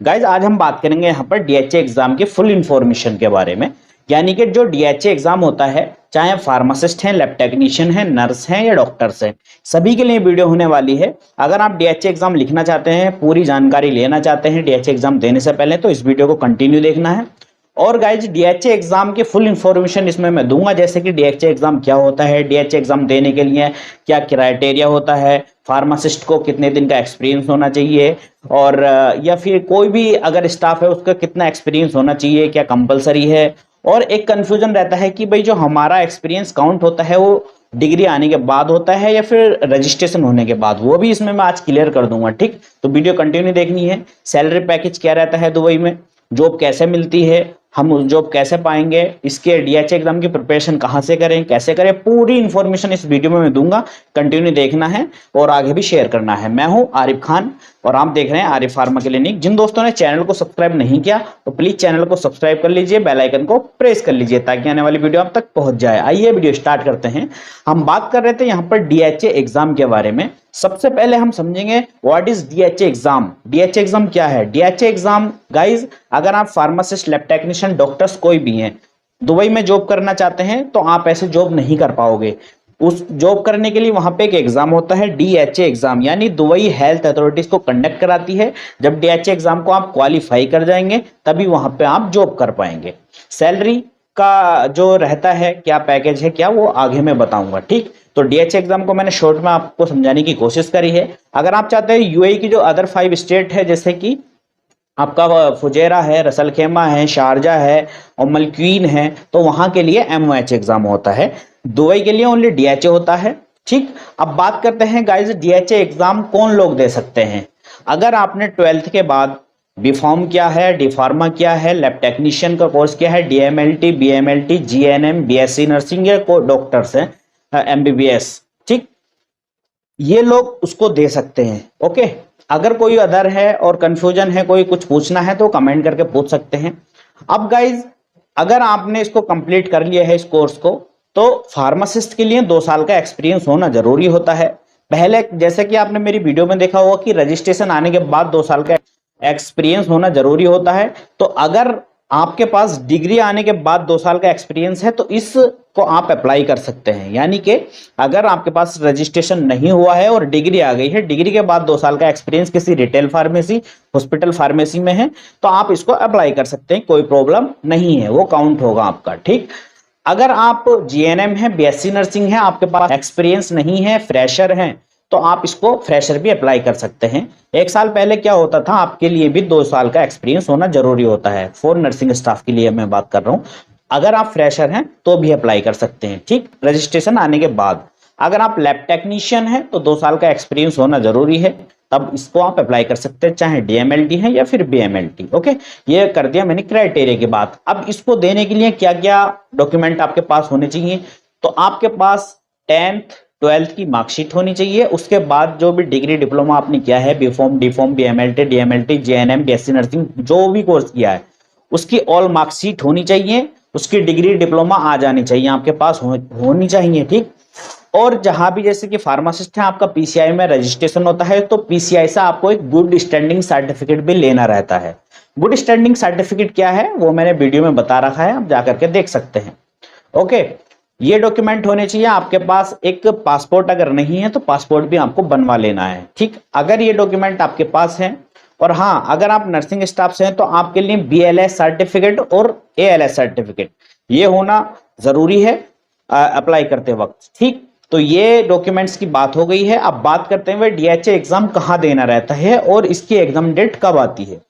Guys आज हम बात करेंगे यहाँ पर डीएचए एग्जाम के फुल इंफॉर्मेशन के बारे में। यानी कि जो डीएचए एग्जाम होता है, चाहे फार्मासिस्ट हैं, लैब टेक्नीशियन हैं, नर्स हैं या डॉक्टर्स हैं, सभी के लिए वीडियो होने वाली है। अगर आप डीएचए एग्जाम लिखना चाहते हैं, पूरी जानकारी लेना चाहते हैं डीएचए एग्जाम देने से पहले, तो इस वीडियो को कंटिन्यू देखना है। और गाइज डीएचए एग्जाम की फुल इंफॉर्मेशन इसमें मैं दूंगा, जैसे कि डीएचए एग्जाम क्या होता है, डीएचए एग्जाम देने के लिए क्या क्राइटेरिया होता है, फार्मासिस्ट को कितने दिन का एक्सपीरियंस होना चाहिए, और या फिर कोई भी अगर स्टाफ है उसका कितना एक्सपीरियंस होना चाहिए, क्या कंपलसरी है। और एक कंफ्यूजन रहता है कि भाई जो हमारा एक्सपीरियंस काउंट होता है वो डिग्री आने के बाद होता है या फिर रजिस्ट्रेशन होने के बाद, वो भी इसमें मैं आज क्लियर कर दूंगा। ठीक, तो वीडियो कंटिन्यू देखनी है। सैलरी पैकेज क्या रहता है दुबई में, जॉब कैसे मिलती है, हम उस जॉब कैसे पाएंगे, इसके डीएचए एग्जाम की प्रिपरेशन कहां से करें, कैसे करें, पूरी इंफॉर्मेशन इस वीडियो में मैं दूंगा। कंटिन्यू देखना है और आगे भी शेयर करना है। मैं हूं आरिफ खान और आप देख रहे हैं आरिफ फार्मा क्लिनिक। जिन दोस्तों ने चैनल को सब्सक्राइब नहीं किया तो प्लीज चैनल को सब्सक्राइब कर लीजिए, बेल आइकन को प्रेस कर लीजिए ताकि आने वाली वीडियो आप तक पहुंच जाए। आइए वीडियो स्टार्ट करते हैं। हम बात कर रहे थे यहाँ पर डीएचए एग्जाम के बारे में। सबसे पहले हम समझेंगे what is DHA exam. DHA exam क्या है? डीएचए एग्जाम गाइज, अगर आप फार्मासिस्ट, लैब टेक्नीशियन, डॉक्टर्स कोई भी हैं, दुबई में जॉब करना चाहते हैं तो आप ऐसे जॉब नहीं कर पाओगे। उस जॉब करने के लिए वहां पे एक एग्जाम होता है डीएचए एग्जाम, यानी दुबई हेल्थ अथॉरिटीज को कंडक्ट कराती है। जब डीएचए एग्जाम को आप क्वालिफाई कर जाएंगे तभी वहां पे आप जॉब कर पाएंगे। सैलरी का जो रहता है, क्या पैकेज है क्या, वो आगे मैं बताऊंगा। ठीक, तो डीएचए एग्जाम को मैंने शॉर्ट में आपको समझाने की कोशिश करी है। अगर आप चाहते हैं यूएई की जो अदर 5 स्टेट है, जैसे कि आपका फुजेरा है, रसल खेमा है, शारजा है और मलक्वीन है, तो वहां के लिए एमओएच एग्जाम होता है। दुबई के लिए ओनली डीएचए होता है। ठीक, अब बात करते हैं गाइस डीएचए एग्जाम कौन लोग दे सकते हैं। अगर आपने 12th के बाद बी फार्म किया है, डी फार्मा किया है, लैब टेक्नीशियन का कोर्स किया है, DMLT, BMLT, GNM, BSc nursing या डॉक्टर्स हैं, एमबीबीएस, ठीक, ये लोग उसको दे सकते हैं। ओके, अगर कोई अदर है और कंफ्यूजन है, कोई कुछ पूछना है तो कमेंट करके पूछ सकते हैं। अब गाइज अगर आपने इसको कंप्लीट कर लिया है इस कोर्स को, तो फार्मासिस्ट के लिए 2 साल का एक्सपीरियंस होना जरूरी होता है। पहले जैसे कि आपने मेरी वीडियो में देखा होगा कि रजिस्ट्रेशन आने के बाद 2 साल का एक्सपीरियंस होना जरूरी होता है। तो अगर आपके पास डिग्री आने के बाद 2 साल का एक्सपीरियंस है तो इसको आप अप्लाई कर सकते हैं। यानी कि अगर आपके पास रजिस्ट्रेशन नहीं हुआ है और डिग्री आ गई है, डिग्री के बाद 2 साल का एक्सपीरियंस किसी रिटेल फार्मेसी, हॉस्पिटल फार्मेसी में है, तो आप इसको अप्लाई कर सकते हैं, कोई प्रॉब्लम नहीं है, वो काउंट होगा आपका। ठीक, अगर आप जीएनएम है, बीएससी नर्सिंग है, आपके पास एक्सपीरियंस नहीं है, फ्रेशर हैं, तो आप इसको फ्रेशर भी अप्लाई कर सकते हैं। 1 साल पहले क्या होता था, आपके लिए भी 2 साल का एक्सपीरियंस होना जरूरी होता है। फॉर नर्सिंग स्टाफ के लिए मैं बात कर रहा हूं। अगर आप फ्रेशर हैं तो भी अप्लाई कर सकते हैं, ठीक, रजिस्ट्रेशन आने के बाद। अगर आप लैब टेक्नीशियन हैं तो 2 साल का एक्सपीरियंस होना जरूरी है, तब इसको आप अप्लाई कर सकते हैं, चाहे डीएमएलटी है या फिर बीएमएलटी। ओके, ये कर दिया मैंने क्राइटेरिया की बात। अब इसको देने के लिए क्या क्या डॉक्यूमेंट आपके पास होने चाहिए, तो आपके पास 10th 12th की मार्कशीट होनी चाहिए। उसके बाद जो भी डिग्री डिप्लोमा आपने किया है, B pharm, D pharm, BMLT, DMLT, GNM, BSc nursing, जो भी कोर्स किया है उसकी ऑल मार्कशीट होनी चाहिए। उसकी डिग्री डिप्लोमा आ जानी चाहिए, आपके पास होनी चाहिए। ठीक, और जहां भी जैसे कि फार्मासिस्ट है, आपका पीसीआई में रजिस्ट्रेशन होता है, तो पीसीआई से आपको एक गुड स्टैंडिंग सर्टिफिकेट भी लेना रहता है। गुड स्टैंडिंग सर्टिफिकेट क्या है वो मैंने वीडियो में बता रखा है, आप जाकर के देख सकते हैं। ओके, ये डॉक्यूमेंट होने चाहिए आपके पास। एक पासपोर्ट अगर नहीं है तो पासपोर्ट भी आपको बनवा लेना है। ठीक, अगर ये डॉक्यूमेंट आपके पास है, और हाँ, अगर आप नर्सिंग स्टाफ से हैं तो आपके लिए बीएलएस सर्टिफिकेट और एएलएस सर्टिफिकेट ये होना जरूरी है अप्लाई करते वक्त। ठीक, तो ये डॉक्यूमेंट्स की बात हो गई है। अब बात करते हैं डीएचए एग्जाम कहाँ देना रहता है और इसकी एग्जाम डेट कब आती है।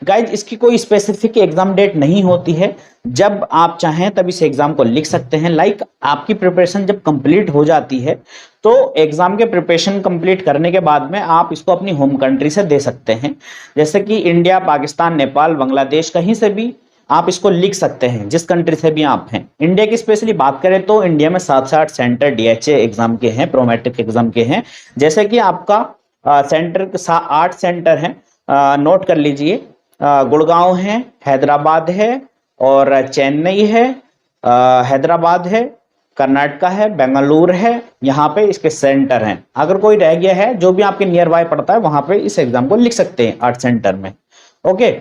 गाइज, इसकी कोई स्पेसिफिक एग्जाम डेट नहीं होती है, जब आप चाहें तब इस एग्जाम को लिख सकते हैं। लाइक आपकी प्रिपरेशन जब कंप्लीट हो जाती है तो एग्जाम के प्रिपरेशन कंप्लीट करने के बाद में आप इसको अपनी होम कंट्री से दे सकते हैं, जैसे कि इंडिया, पाकिस्तान, नेपाल, बांग्लादेश, कहीं से भी आप इसको लिख सकते हैं, जिस कंट्री से भी आप हैं। इंडिया की स्पेशली बात करें तो इंडिया में 7 से 8 सेंटर डीएचए एग्जाम के हैं, प्रोमेट्रिक एग्जाम के हैं। जैसे कि आपका सेंटर 8 सेंटर हैं, नोट कर लीजिए। गुड़गांव है, हैदराबाद है और चेन्नई है, हैदराबाद है, कर्नाटका है, बेंगलुरु है, यहाँ पे इसके सेंटर हैं। अगर कोई रह गया है, जो भी आपके नियर बाय पड़ता है वहां पे इस एग्जाम को लिख सकते हैं 8 सेंटर में। ओके।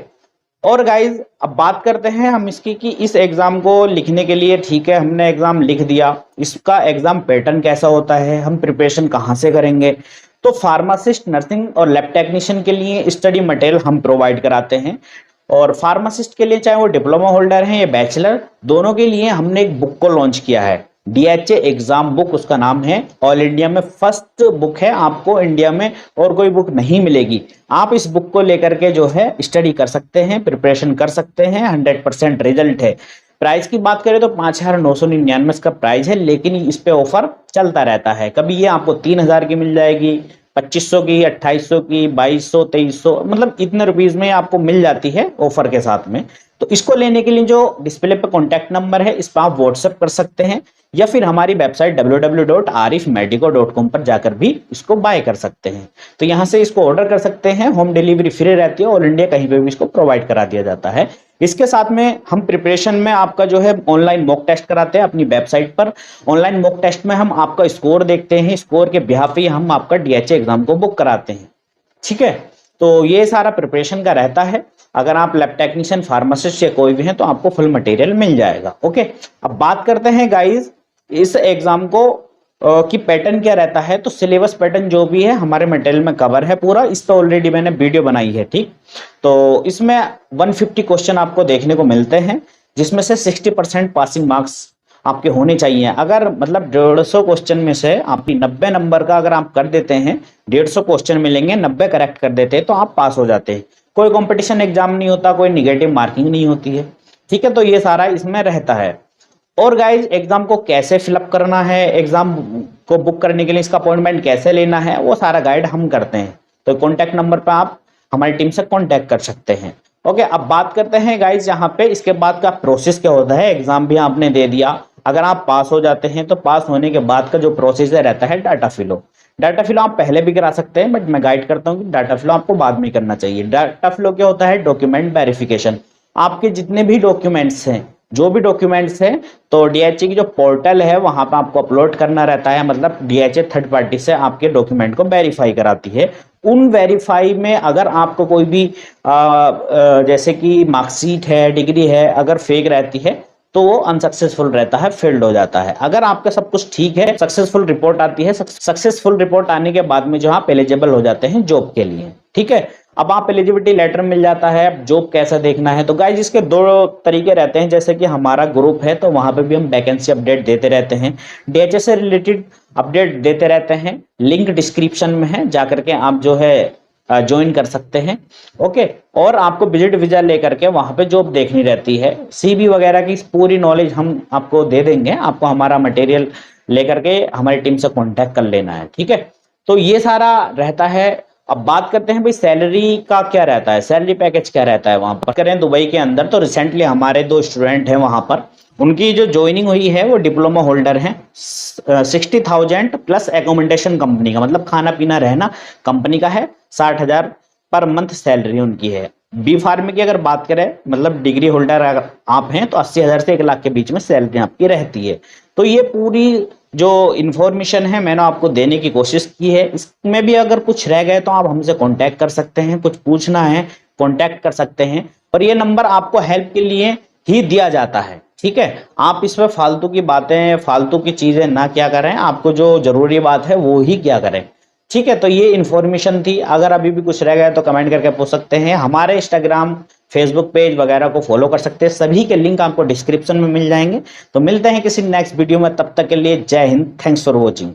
और गाइज अब बात करते हैं हम इसकी कि इस एग्जाम को लिखने के लिए, ठीक है हमने एग्जाम लिख दिया, इसका एग्जाम पैटर्न कैसा होता है, हम प्रिपरेशन कहाँ से करेंगे। तो फार्मासिस्ट, नर्सिंग और लैब टेक्नीशियन के लिए स्टडी मटेरियल हम प्रोवाइड कराते हैं। और फार्मासिस्ट के लिए चाहे वो डिप्लोमा होल्डर हैं या बैचलर, दोनों के लिए हमने एक बुक को लॉन्च किया है, डीएचए एग्जाम बुक उसका नाम है। ऑल इंडिया में फर्स्ट बुक है, आपको इंडिया में और कोई बुक नहीं मिलेगी। आप इस बुक को लेकर के जो है स्टडी कर सकते हैं, प्रिपरेशन कर सकते हैं, 100% रिजल्ट है। प्राइस की बात करें तो 5,999 इसका प्राइस है, लेकिन इस पे ऑफर चलता रहता है। कभी ये आपको 3,000 की मिल जाएगी, 2500 की, 2800 की, 2200, 2300, मतलब इतने रुपीज में आपको मिल जाती है ऑफर के साथ में। तो इसको लेने के लिए जो डिस्प्ले पे कॉन्टैक्ट नंबर है, इस पर आप व्हाट्सएप कर सकते हैं या फिर हमारी वेबसाइट www.arifmedico.com पर जाकर भी इसको बाय कर सकते हैं। तो यहां से इसको ऑर्डर कर सकते हैं, होम डिलीवरी फ्री रहती है, ऑल इंडिया कहीं पे भी इसको प्रोवाइड करा दिया जाता है। इसके साथ में हम प्रिपरेशन में आपका जो है ऑनलाइन मॉक टेस्ट कराते हैं अपनी वेबसाइट पर। ऑनलाइन मॉक टेस्ट में हम आपका स्कोर देखते हैं, स्कोर के बिहाफ पे हम आपका डीएचए एग्जाम को बुक कराते हैं, ठीक है। तो ये सारा प्रिपरेशन का रहता है। अगर आप लैब टेक्नीशियन, फार्मासिस्ट या कोई भी हैं तो आपको फुल मटेरियल मिल जाएगा। ओके, अब बात करते हैं गाइज इस एग्जाम को कि पैटर्न क्या रहता है। तो सिलेबस पैटर्न जो भी है हमारे मटेरियल में कवर है पूरा, इस पर ऑलरेडी मैंने वीडियो बनाई है, ठीक। तो इसमें 150 क्वेश्चन आपको देखने को मिलते हैं, जिसमें से 60% पासिंग मार्क्स आपके होने चाहिए। अगर मतलब 150 क्वेश्चन में से आपकी 90 नंबर का अगर आप कर देते हैं, 150 क्वेश्चन मिलेंगे, 90 करेक्ट कर देते हैं तो आप पास हो जाते हैं। कोई कंपटीशन एग्जाम नहीं होता, कोई निगेटिव मार्किंग नहीं होती है, ठीक है। तो ये सारा इसमें रहता है। और गाइज एग्जाम को कैसे फिलअप करना है, एग्जाम को बुक करने के लिए इसका अपॉइंटमेंट कैसे लेना है, वो सारा गाइड हम करते हैं। तो कॉन्टैक्ट नंबर पर आप हमारी टीम से कॉन्टैक्ट कर सकते हैं। ओके, अब बात करते हैं गाइज यहाँ पे इसके बाद का प्रोसेस क्या होता है। एग्जाम भी आपने दे दिया, अगर आप पास हो जाते हैं तो पास होने के बाद का जो प्रोसेस रहता है डाटा फिलो। डाटा फिलो आप पहले भी करा सकते हैं, बट मैं गाइड करता हूँ कि डाटा फिलो आपको बाद में करना चाहिए। डाटा फिलो क्या होता है, डॉक्यूमेंट वेरिफिकेशन। आपके जितने भी डॉक्यूमेंट्स हैं, जो भी डॉक्यूमेंट्स हैं, तो डीएचए की जो पोर्टल है वहां पर आपको अपलोड करना रहता है। मतलब डीएचए थर्ड पार्टी से आपके डॉक्यूमेंट को वेरीफाई कराती है। उन वेरीफाई में अगर आपको कोई भी जैसे कि मार्कशीट है, डिग्री है, अगर फेक रहती है तो वो अनसक्सेसफुल रहता है, फेल्ड हो जाता है। अगर आपका सब कुछ ठीक है, सक्सेसफुल रिपोर्ट आती है। सक्सेसफुल रिपोर्ट आने के बाद में जो आप एलिजिबल हो जाते हैं जॉब के लिए, ठीक है। अब आप एलिजिबिलिटी लेटर मिल जाता है। अब जॉब कैसा देखना है, तो गाइस इसके दो तरीके रहते हैं। जैसे कि हमारा ग्रुप है तो वहां पे भी हम वैकेंसी अपडेट देते रहते हैं, डीएचए से रिलेटेड अपडेट देते रहते हैं। लिंक डिस्क्रिप्शन में है, जाकर के आप जो है ज्वाइन कर सकते हैं। ओके, और आपको विजिट वीजा लेकर के वहां पे जॉब देखनी रहती है। सीवी वगैरह की पूरी नॉलेज हम आपको दे देंगे, आपको हमारा मटेरियल लेकर के हमारी टीम से कांटेक्ट कर लेना है, ठीक है। तो ये सारा रहता है। अब बात करते हैं भाई सैलरी का क्या रहता है, सैलरी पैकेज क्या रहता है वहां पर। करें दुबई के अंदर तो रिसेंटली हमारे 2 स्टूडेंट हैं वहां पर, उनकी जो ज्वाइनिंग हुई है वो डिप्लोमा होल्डर हैं। 60,000 प्लस एकोमोडेशन कंपनी का, मतलब खाना पीना रहना कंपनी का है। 60,000 पर मंथ सैलरी उनकी है। बी फार्म की अगर बात करें, मतलब डिग्री होल्डर अगर आप हैं तो 80,000 से 1 लाख के बीच में सैलरी आपकी रहती है। तो ये पूरी जो इन्फॉर्मेशन है मैंने आपको देने की कोशिश की है। इसमें भी अगर कुछ रह गए तो आप हमसे कांटेक्ट कर सकते हैं, कुछ पूछना है कांटेक्ट कर सकते हैं। और ये नंबर आपको हेल्प के लिए ही दिया जाता है, ठीक है। आप इसमें फालतू की बातें, फालतू की चीजें ना क्या करें, आपको जो जरूरी बात है वो ही क्या करें, ठीक है। तो ये इन्फॉर्मेशन थी। अगर अभी भी कुछ रह गया तो कमेंट करके पूछ सकते हैं। हमारे इंस्टाग्राम, फेसबुक पेज वगैरह को फॉलो कर सकते हैं, सभी के लिंक आपको डिस्क्रिप्शन में मिल जाएंगे। तो मिलते हैं किसी नेक्स्ट वीडियो में, तब तक के लिए जय हिंद, थैंक्स फॉर वॉचिंग।